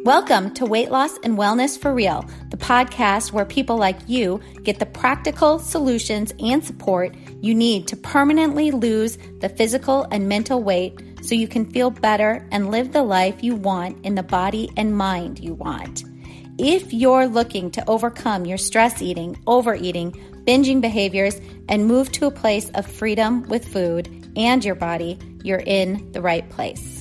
Welcome to Weight Loss and Wellness for Real, the podcast where people like you get the practical solutions and support you need to permanently lose the physical and mental weight so you can feel better and live the life you want in the body and mind you want. If you're looking to overcome your stress eating, overeating, binging behaviors, and move to a place of freedom with food and your body, you're in the right place.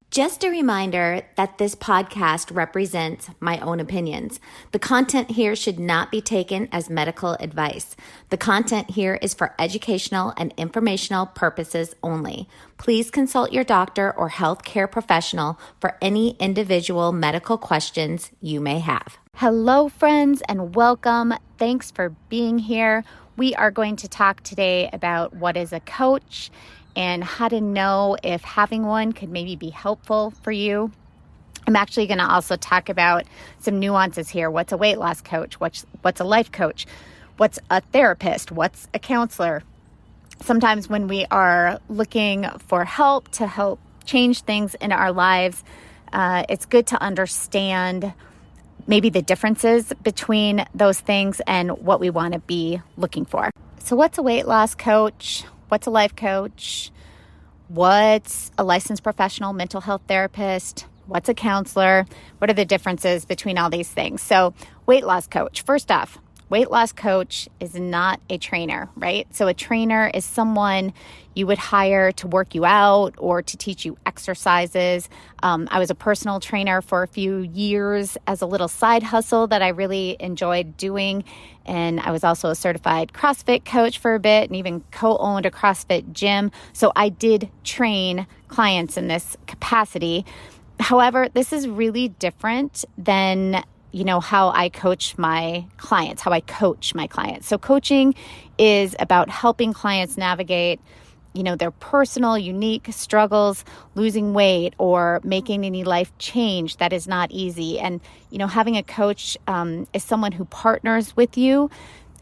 Just a reminder that this podcast represents my own opinions. The content here should not be taken as medical advice. The content here is for educational and informational purposes only. Please consult your doctor or healthcare professional for any individual medical questions you may have. Hello, friends, and welcome. Thanks for being here. We are going to talk today about what is a coach and how to know if having one could maybe be helpful for you. I'm actually going to also talk about some nuances here. What's a weight loss coach? What's a life coach? What's a therapist? What's a counselor? Sometimes when we are looking for help to help change things in our lives, it's good to understand maybe the differences between those things and what we want to be looking for. So what's a weight loss coach? What's a life coach? What's a licensed professional mental health therapist? What's a counselor? What are the differences between all these things? So weight loss coach, first off, weight loss coach is not a trainer, right? So a trainer is someone you would hire to work you out or to teach you exercises. I was a personal trainer for a few years as a little side hustle that I really enjoyed doing. And I was also a certified CrossFit coach for a bit and even co-owned a CrossFit gym. So I did train clients in this capacity. However, this is really different than how I coach my clients, So coaching is about helping clients navigate, their personal, unique struggles, losing weight or making any life change that is not easy. And, having a coach is someone who partners with you,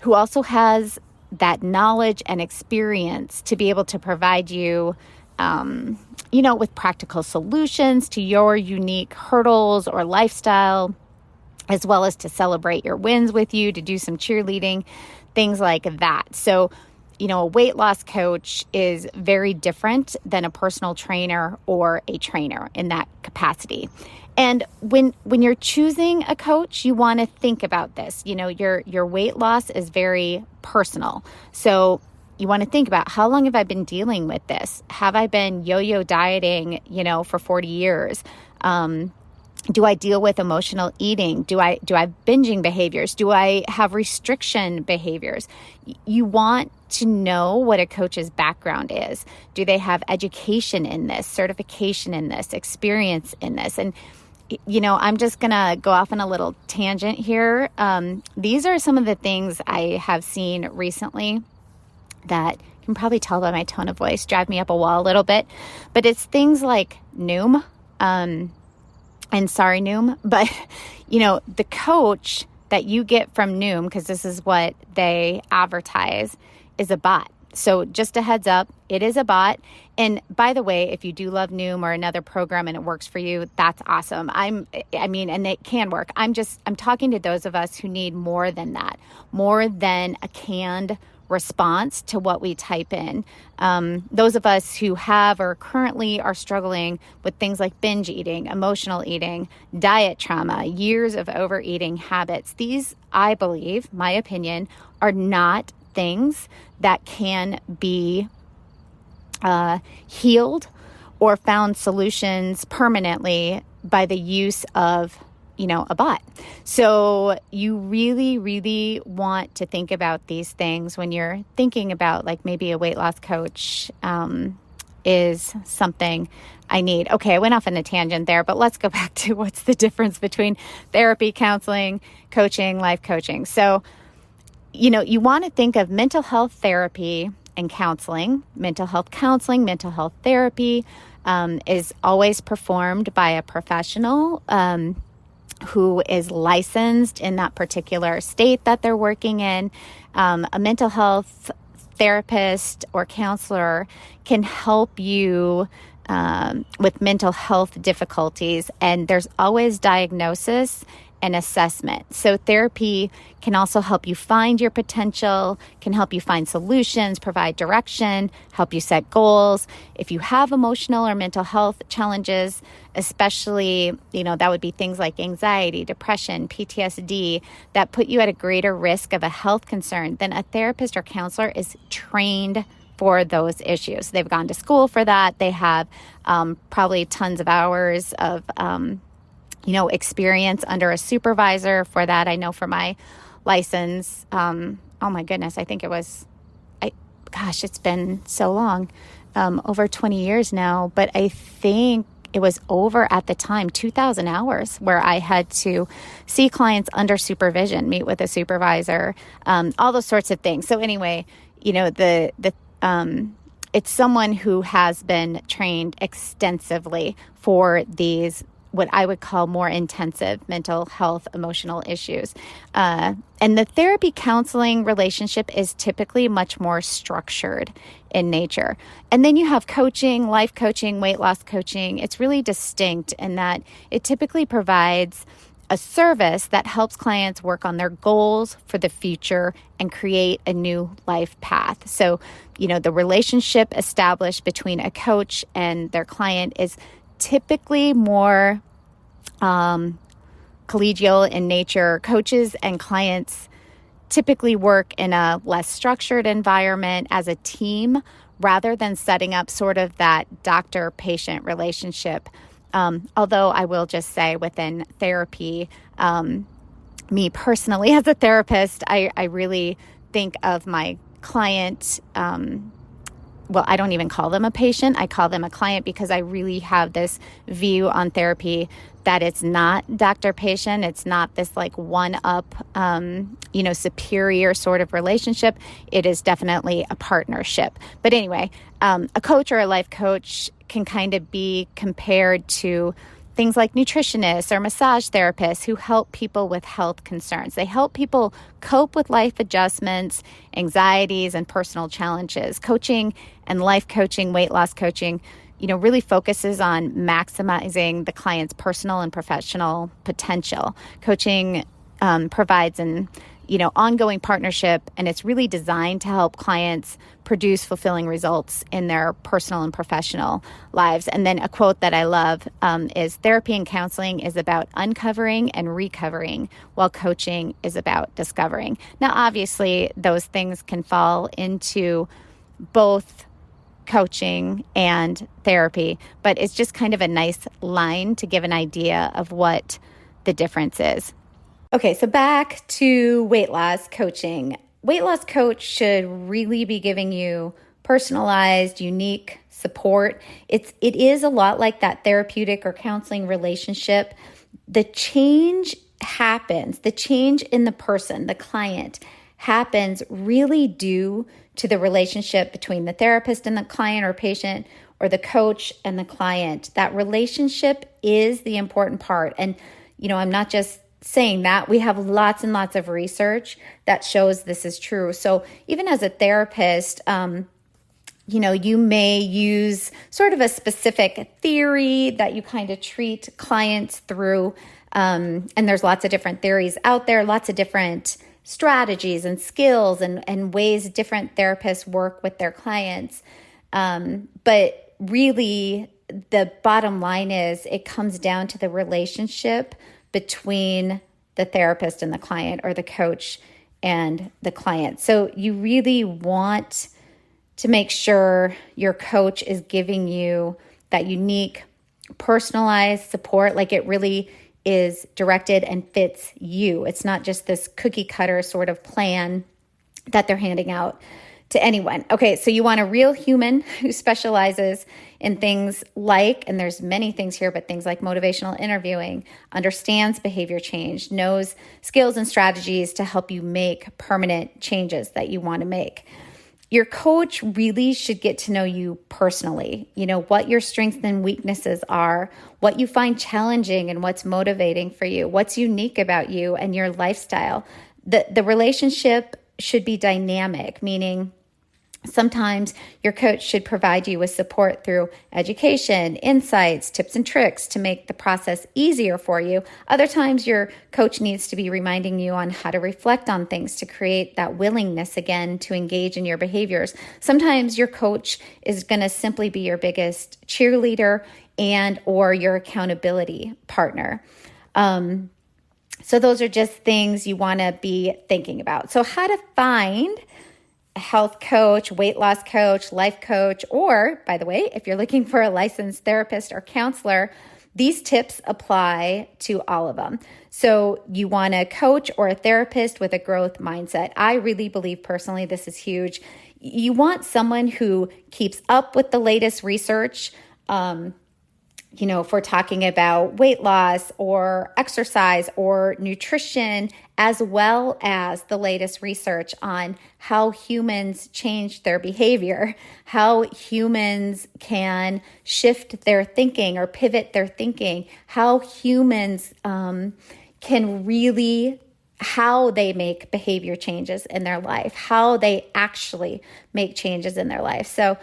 who also has that knowledge and experience to be able to provide you with practical solutions to your unique hurdles or lifestyle, as well as to celebrate your wins with you, to do some cheerleading, things like that. So, a weight loss coach is very different than a personal trainer or a trainer in that capacity. And when you're choosing a coach, you want to think about this. Your weight loss is very personal. So you want to think about, how long have I been dealing with this? Have I been yo-yo dieting, for 40 years? Do I deal with emotional eating? Do I have binging behaviors? Do I have restriction behaviors? You want to know what a coach's background is. Do they have education in this, certification in this, experience in this? And, I'm just going to go off on a little tangent here. These are some of the things I have seen recently that you can probably tell by my tone of voice, drive me up a wall a little bit. But it's things like Noom, and sorry, Noom, but, the coach that you get from Noom, because this is what they advertise, is a bot. So just a heads up, it is a bot. And by the way, if you do love Noom or another program and it works for you, that's awesome. And it can work. I'm talking to those of us who need more than that, more than a canned response to what we type in. Those of us who have or currently are struggling with things like binge eating, emotional eating, diet trauma, years of overeating habits, these, I believe, my opinion, are not things that can be healed or found solutions permanently by the use of a bot. So you really, really want to think about these things when you're thinking about, like, maybe a weight loss coach is something I need. Okay, I went off on a tangent there, but let's go back to what's the difference between therapy, counseling, coaching, life coaching. So, you want to think of mental health therapy and counseling. Mental health counseling, mental health therapy is always performed by a professional who is licensed in that particular state that they're working in. A mental health therapist or counselor can help you with mental health difficulties, and there's always diagnosis and assessment. So therapy can also help you find your potential, can help you find solutions, provide direction, help you set goals. If you have emotional or mental health challenges, especially, that would be things like anxiety, depression, PTSD, that put you at a greater risk of a health concern, then a therapist or counselor is trained for those issues. They've gone to school for that. They have probably tons of hours of experience under a supervisor for that. I know for my license, oh my goodness, I think it's been so long, over 20 years now, but I think it was over at the time, 2,000 hours where I had to see clients under supervision, meet with a supervisor, all those sorts of things. So anyway, it's someone who has been trained extensively for these what I would call more intensive mental health, emotional issues. And the therapy counseling relationship is typically much more structured in nature. And then you have coaching, life coaching, weight loss coaching. It's really distinct in that it typically provides a service that helps clients work on their goals for the future and create a new life path. So, the relationship established between a coach and their client is typically more collegial in nature. Coaches and clients typically work in a less structured environment as a team rather than setting up sort of that doctor-patient relationship. Although I will just say within therapy, me personally as a therapist, I really think of my client, I don't even call them a patient. I call them a client because I really have this view on therapy that it's not doctor-patient. It's not this like one-up, superior sort of relationship. It is definitely a partnership. But anyway, a coach or a life coach can kind of be compared to things like nutritionists or massage therapists who help people with health concerns. They help people cope with life adjustments, anxieties, and personal challenges. Coaching and life coaching, weight loss coaching, really focuses on maximizing the client's personal and professional potential. Coaching provides an ongoing partnership, and it's really designed to help clients produce fulfilling results in their personal and professional lives. And then a quote that I love is, therapy and counseling is about uncovering and recovering, while coaching is about discovering. Now, obviously, those things can fall into both coaching and therapy, but it's just kind of a nice line to give an idea of what the difference is. Okay, so back to weight loss coaching. Weight loss coach should really be giving you personalized, unique support. It is a lot like that therapeutic or counseling relationship. The change happens, the change in the person, the client, happens really due to the relationship between the therapist and the client or patient, or the coach and the client. That relationship is the important part. And, I'm not just saying that. We have lots and lots of research that shows this is true. So even as a therapist, you may use sort of a specific theory that you kind of treat clients through. And there's lots of different theories out there, lots of different strategies and skills and ways different therapists work with their clients. But really, the bottom line is it comes down to the relationship between the therapist and the client, or the coach and the client. So you really want to make sure your coach is giving you that unique, personalized support, like it really is directed and fits you. It's not just this cookie cutter sort of plan that they're handing out to anyone. Okay, so you want a real human who specializes in things like, and there's many things here, but things like motivational interviewing, understands behavior change, knows skills and strategies to help you make permanent changes that you want to make. Your coach really should get to know you personally, what your strengths and weaknesses are, what you find challenging and what's motivating for you, what's unique about you and your lifestyle. The relationship should be dynamic, meaning Sometimes your coach should provide you with support through education, insights, tips and tricks to make the process easier for you. Other times your coach needs to be reminding you on how to reflect on things to create that willingness again to engage in your behaviors. Sometimes your coach is going to simply be your biggest cheerleader and or your accountability partner. So those are just things you want to be thinking about. So how to find a health coach, weight loss coach, life coach, or by the way, if you're looking for a licensed therapist or counselor, these tips apply to all of them. So you want a coach or a therapist with a growth mindset. I really believe personally, this is huge. You want someone who keeps up with the latest research, if we're talking about weight loss or exercise or nutrition, as well as the latest research on how humans change their behavior, how humans can shift their thinking or pivot their thinking, how humans can really, how they make behavior changes in their life, how they actually make changes in their life. So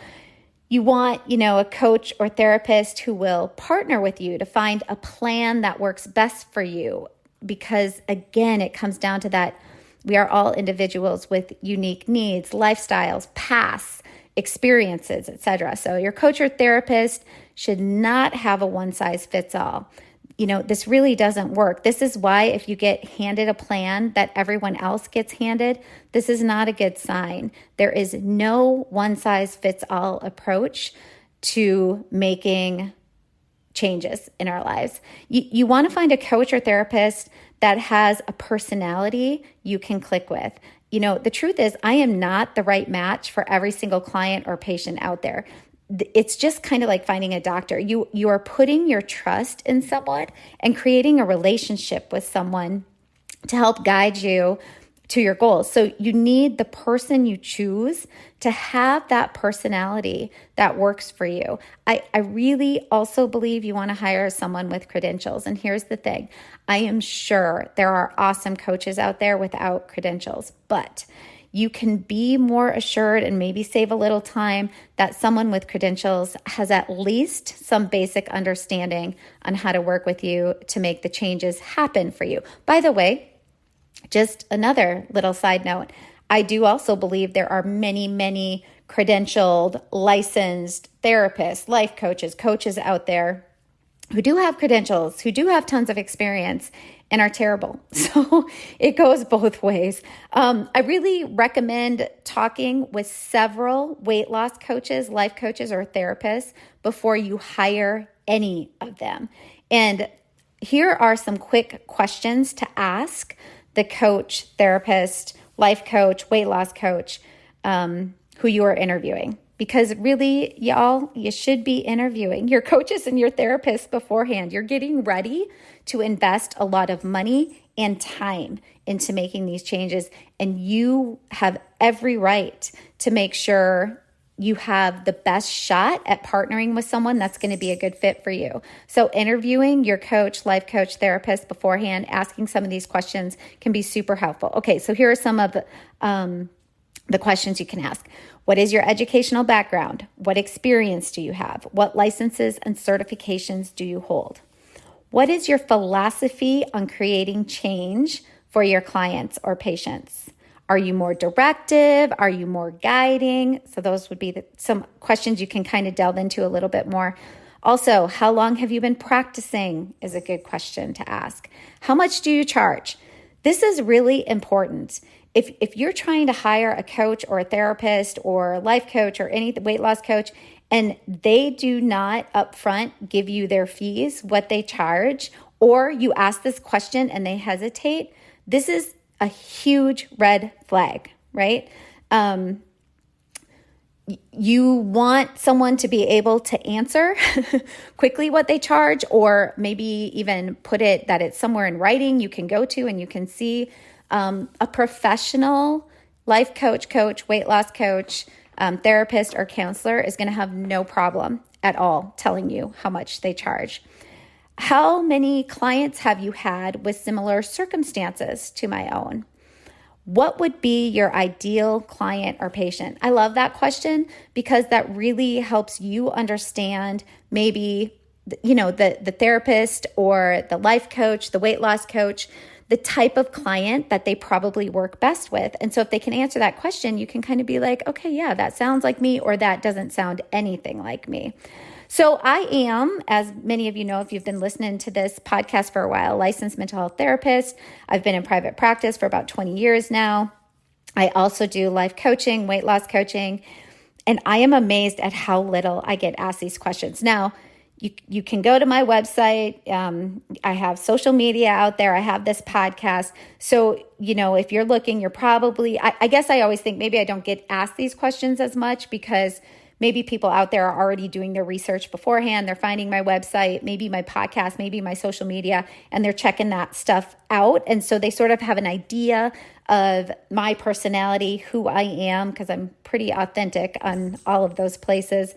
you want, a coach or therapist who will partner with you to find a plan that works best for you. Because again, it comes down to that we are all individuals with unique needs, lifestyles, pasts, experiences, etc. So your coach or therapist should not have a one-size-fits-all. This really doesn't work. This is why if you get handed a plan that everyone else gets handed, this is not a good sign. There is no one-size-fits-all approach to making changes in our lives. You want to find a coach or therapist that has a personality you can click with. The truth is, I am not the right match for every single client or patient out there. It's just kind of like finding a doctor. You are putting your trust in someone and creating a relationship with someone to help guide you to your goals. So you need the person you choose to have that personality that works for you. I really also believe you want to hire someone with credentials. And here's the thing. I am sure there are awesome coaches out there without credentials, but you can be more assured and maybe save a little time that someone with credentials has at least some basic understanding on how to work with you to make the changes happen for you. By the way, just another little side note, I do also believe there are many, many credentialed, licensed therapists, life coaches out there who do have credentials, who do have tons of experience and are terrible. So it goes both ways. I really recommend talking with several weight loss coaches, life coaches, or therapists before you hire any of them. And here are some quick questions to ask the coach, therapist, life coach, weight loss coach, who you are interviewing. Because really, y'all, you should be interviewing your coaches and your therapists beforehand. You're getting ready to invest a lot of money and time into making these changes. And you have every right to make sure you have the best shot at partnering with someone that's going to be a good fit for you. So interviewing your coach, life coach, therapist beforehand, asking some of these questions can be super helpful. Okay, so here are some of the questions you can ask. What is your educational background? What experience do you have? What licenses and certifications do you hold? What is your philosophy on creating change for your clients or patients? Are you more directive? Are you more guiding? So those would be some questions you can kind of delve into a little bit more. Also, how long have you been practicing is a good question to ask. How much do you charge? This is really important. If you're trying to hire a coach or a therapist or a life coach or any weight loss coach, and they do not upfront give you their fees, what they charge, or you ask this question and they hesitate, this is a huge red flag, right? You want someone to be able to answer quickly what they charge, or maybe even put it that it's somewhere in writing you can go to and you can see. A professional life coach, weight loss coach, therapist, or counselor is going to have no problem at all telling you how much they charge. How many clients have you had with similar circumstances to my own? What would be your ideal client or patient? I love that question because that really helps you understand maybe, the therapist or the life coach, the weight loss coach, the type of client that they probably work best with. And so if they can answer that question, you can kind of be like, okay, yeah, that sounds like me, or that doesn't sound anything like me. So I am, as many of you know, if you've been listening to this podcast for a while, licensed mental health therapist. I've been in private practice for about 20 years now. I also do life coaching, weight loss coaching, and I am amazed at how little I get asked these questions. Now, you can go to my website. I have social media out there. I have this podcast. So, if you're looking, you're probably, I guess I always think maybe I don't get asked these questions as much because maybe people out there are already doing their research beforehand. They're finding my website, maybe my podcast, maybe my social media, and they're checking that stuff out. And so they sort of have an idea of my personality, who I am, because I'm pretty authentic on all of those places.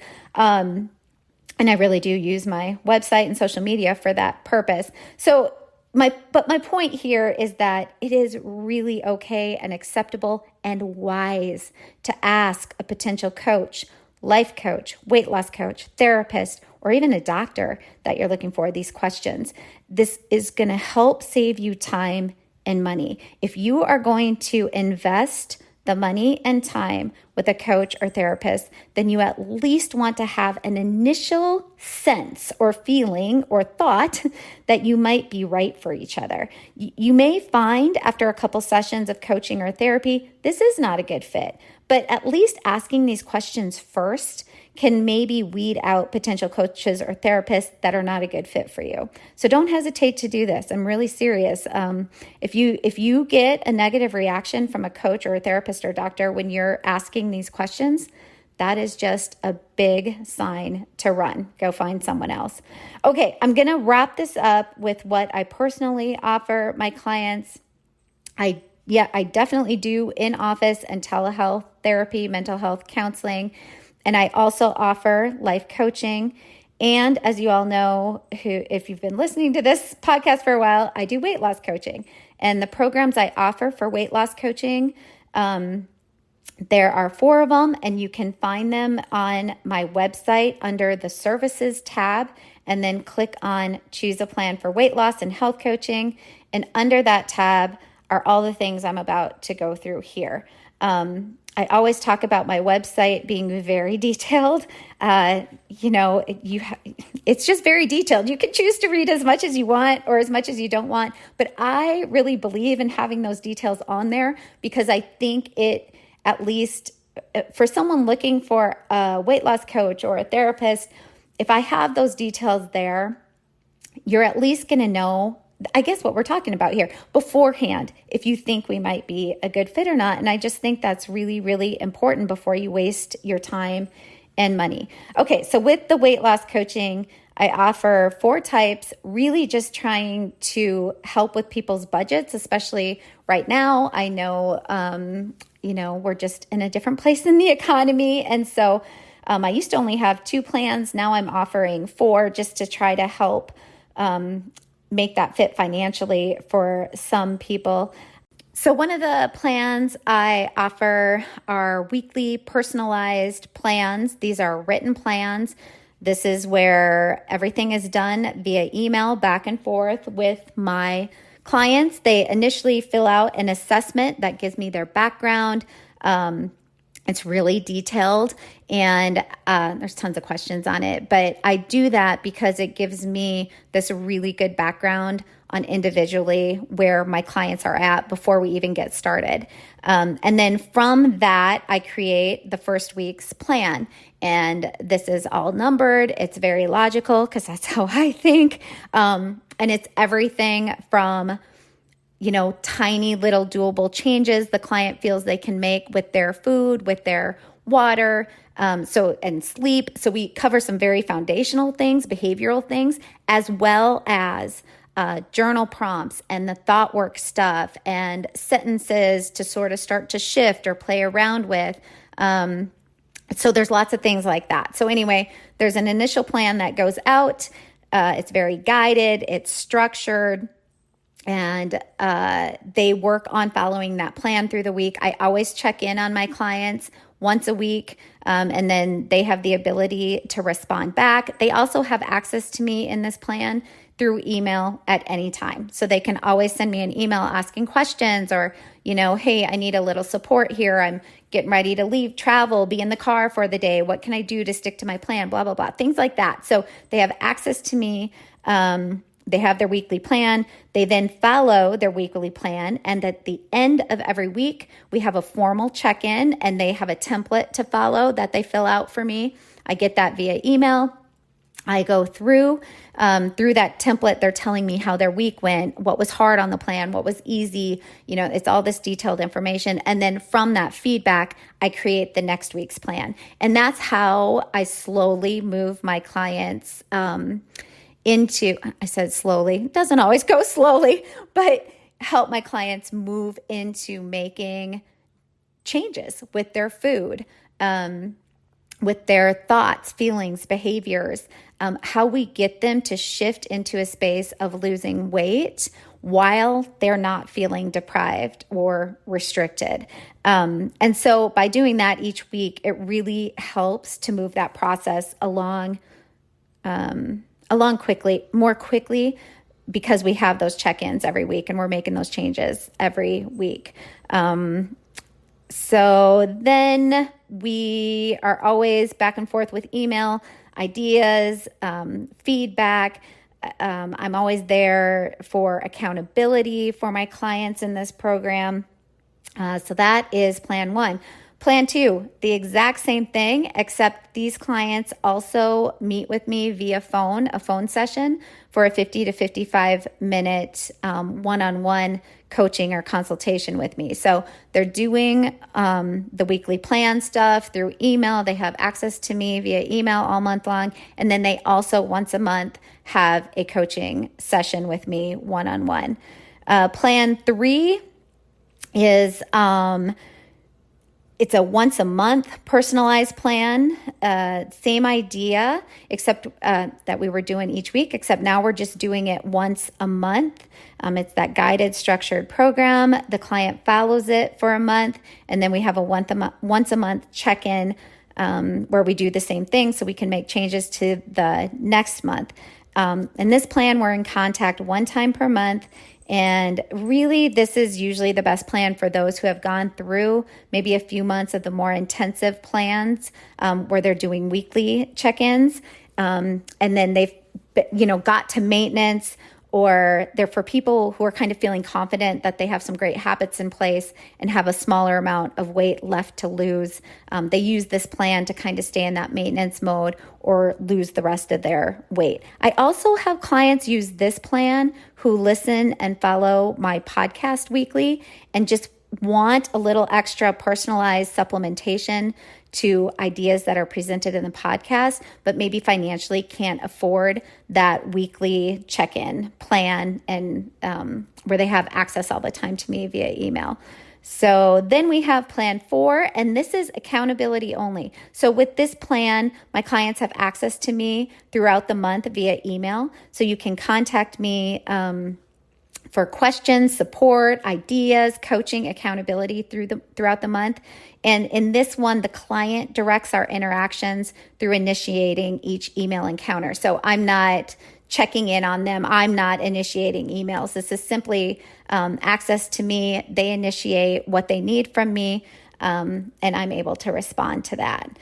And I really do use my website and social media for that purpose. So my point here is that it is really okay and acceptable and wise to ask a potential coach, life coach, weight loss coach, therapist, or even a doctor that you're looking for these questions. This is going to help save you time and money. If you are going to invest the money and time with a coach or therapist, then you at least want to have an initial sense or feeling or thought that you might be right for each other. You may find after a couple sessions of coaching or therapy, this is not a good fit, but at least asking these questions first can maybe weed out potential coaches or therapists that are not a good fit for you. So don't hesitate to do this. I'm really serious. If you get a negative reaction from a coach or a therapist or doctor when you're asking these questions, that is just a big sign to run. Go find someone else. Okay, I'm going to wrap this up with what I personally offer my clients. I definitely do in-office and telehealth therapy, mental health counseling. And I also offer life coaching. And as you all know, if you've been listening to this podcast for a while, I do weight loss coaching. And the programs I offer for weight loss coaching, there are 4 of them, and you can find them on my website under the services tab, and then click on choose a plan for weight loss and health coaching. And under that tab are all the things I'm about to go through here. I always talk about my website being very detailed. It's just very detailed. You can choose to read as much as you want or as much as you don't want, but I really believe in having those details on there because I think it, at least for someone looking for a weight loss coach or a therapist, if I have those details there, you're at least going to know, I guess, what we're talking about here beforehand, if you think we might be a good fit or not. And I just think that's really, really important before you waste your time and money. Okay, so with the weight loss coaching, I offer 4 types, really just trying to help with people's budgets, especially right now. I know, we're just in a different place in the economy. And so I used to only have 2 plans. Now I'm offering 4 just to try to help make that fit financially for some people. So one of the plans I offer are weekly personalized plans. These are written plans. This is where everything is done via email back and forth with my clients. They initially fill out an assessment that gives me their background. It's really detailed and there's tons of questions on it, but I do that because it gives me this really good background on individually where my clients are at before we even get started. And then from that, I create the first week's plan. And this is all numbered. It's very logical because that's how I think. And it's everything from tiny little doable changes the client feels they can make with their food, with their water, and sleep. So we cover some very foundational things, behavioral things, as well as journal prompts and the thought work stuff and sentences to sort of start to shift or play around with. So there's lots of things like that. So anyway, there's an initial plan that goes out. It's very guided. It's structured. and they work on following that plan through the week. I always check in on my clients once a week, and then they have the ability to respond back. They also have access to me in this plan through email at any time. So they can always send me an email asking questions, or, hey, I need a little support here. I'm getting ready to leave, travel, be in the car for the day. What can I do to stick to my plan? Blah, blah, blah, things like that. So they have access to me. They have their weekly plan. They then follow their weekly plan. And at the end of every week, we have a formal check-in, and they have a template to follow that they fill out for me. I get that via email. I go through that template. They're telling me how their week went, what was hard on the plan, what was easy. It's all this detailed information. And then from that feedback, I create the next week's plan. And that's how I slowly move my clients I said slowly, it doesn't always go slowly, but help my clients move into making changes with their food, with their thoughts, feelings, behaviors, how we get them to shift into a space of losing weight while they're not feeling deprived or restricted. And so by doing that each week, it really helps to move that process along more quickly, because we have those check-ins every week and we're making those changes every week. So then we are always back and forth with email, ideas, feedback. I'm always there for accountability for my clients in this program. So that is plan 1. Plan 2, the exact same thing, except these clients also meet with me via phone, a phone session for a 50 to 55 minute one-on-one coaching or consultation with me. So they're doing the weekly plan stuff through email. They have access to me via email all month long. And then they also once a month have a coaching session with me one-on-one. Plan 3 is it's a once a month personalized plan, same idea, except that we were doing each week, except now we're just doing it once a month. It's that guided, structured program. The client follows it for a month, and then we have a once a month check-in where we do the same thing so we can make changes to the next month. In this plan, we're in contact one time per month. And really, this is usually the best plan for those who have gone through maybe a few months of the more intensive plans where they're doing weekly check-ins. And then they've, got to maintenance, or they're for people who are kind of feeling confident that they have some great habits in place and have a smaller amount of weight left to lose. They use this plan to kind of stay in that maintenance mode or lose the rest of their weight. I also have clients use this plan who listen and follow my podcast weekly and just want a little extra personalized supplementation to ideas that are presented in the podcast, but maybe financially can't afford that weekly check-in plan and where they have access all the time to me via email. So then we have plan 4, and this is accountability only. So with this plan, my clients have access to me throughout the month via email. So you can contact me for questions, support, ideas, coaching, accountability throughout the month. And in this one, the client directs our interactions through initiating each email encounter. So I'm not checking in on them. I'm not initiating emails. This is simply access to me. They initiate what they need from me, and I'm able to respond to that.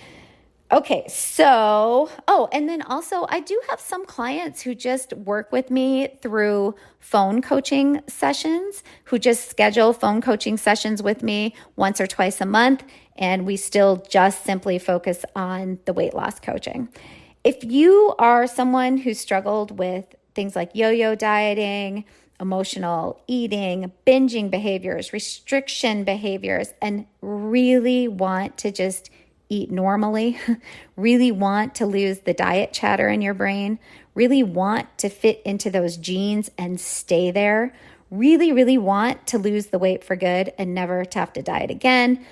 Okay, so, and then also I do have some clients who just work with me through phone coaching sessions, who just schedule phone coaching sessions with me once or twice a month, and we still just simply focus on the weight loss coaching. If you are someone who struggled with things like yo-yo dieting, emotional eating, binging behaviors, restriction behaviors, and really want to just eat normally, really want to lose the diet chatter in your brain, really want to fit into those jeans and stay there, really, really want to lose the weight for good and never to have to diet again,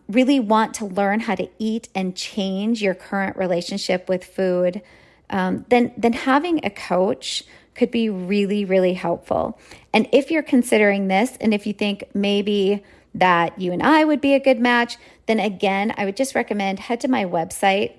really want to learn how to eat and change your current relationship with food, then having a coach could be really, really helpful. And if you're considering this, and if you think maybe that you and I would be a good match, then again, I would just recommend head to my website,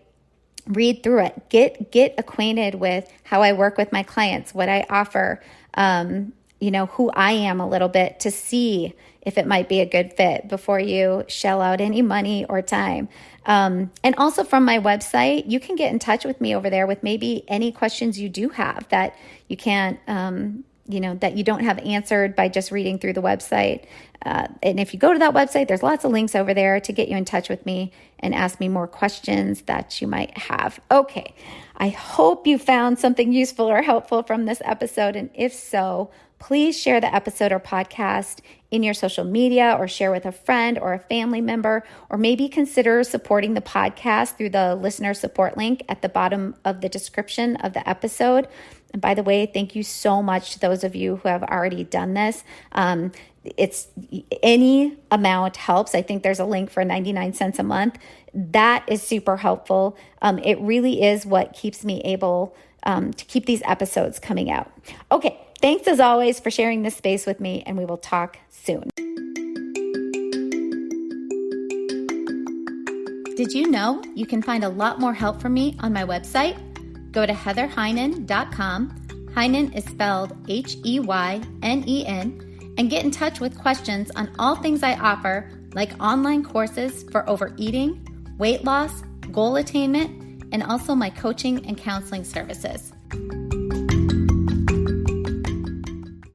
read through it, get acquainted with how I work with my clients, what I offer, who I am a little bit, to see if it might be a good fit before you shell out any money or time. And also from my website, you can get in touch with me over there with maybe any questions you do have that you can't, that you don't have answered by just reading through the website. And if you go to that website, there's lots of links over there to get you in touch with me and ask me more questions that you might have. Okay, I hope you found something useful or helpful from this episode. And if so, please share the episode or podcast in your social media, or share with a friend or a family member, or maybe consider supporting the podcast through the listener support link at the bottom of the description of the episode. And by the way, thank you so much to those of you who have already done this. It's any amount helps. I think there's a link for 99 cents a month. That is super helpful. It really is what keeps me able to keep these episodes coming out. Okay, thanks as always for sharing this space with me, and we will talk soon. Did you know you can find a lot more help from me on my website? Go to heatherheynen.com. Heynen is spelled Heynen, and get in touch with questions on all things I offer, like online courses for overeating, weight loss, goal attainment, and also my coaching and counseling services.